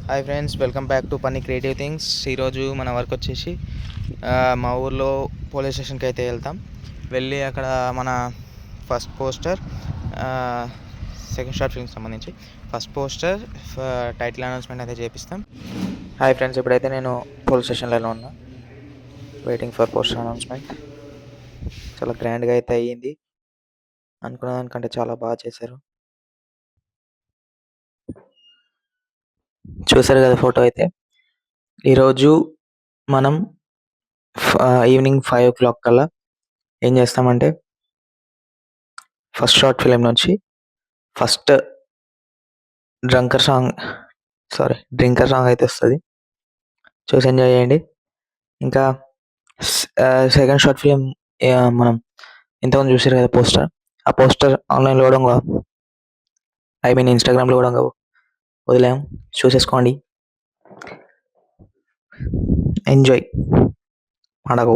Hi friends, welcome back to funny creative things. ఈరోజు మన work వచ్చేసి మా ఊర్లో పోలీస్ స్టేషన్కి అయితే వెళ్ళి అక్కడ మన ఫస్ట్ పోస్టర్, సెకండ్ షార్ట్ ఫిల్మ్కి సంబంధించి ఫస్ట్ పోస్టర్, టైటిల్ అనౌన్స్మెంట్ అయితే చేపిస్తాం. హాయ్ ఫ్రెండ్స్, ఇప్పుడైతే నేను పోలీస్ స్టేషన్లో ఉన్నా, వెయిటింగ్ ఫర్ పోస్టర్ అనౌన్స్మెంట్. చాలా గ్రాండ్గా అయితే అయ్యింది, అనుకున్న దానికంటే చాలా బాగా చేశారు. చూసారు కదా ఫోటో అయితే. ఈరోజు మనం ఈవినింగ్ 5 o'clock కల్లా ఏం చేస్తామంటే, ఫస్ట్ షార్ట్ ఫిలిం నుంచి ఫస్ట్ డ్రింకర్ సాంగ్ అయితే వస్తుంది, చూసి ఎంజాయ్ చేయండి. ఇంకా సెకండ్ షార్ట్ ఫిలిం మనం ఇంతకుముందు చూసారు కదా పోస్టర్, ఆ పోస్టర్ ఆన్లైన్లో కూడా ఇన్స్టాగ్రామ్లో కూడా వదిలాం, చూసేసుకోండి. ఎంజాయ్. పండగ.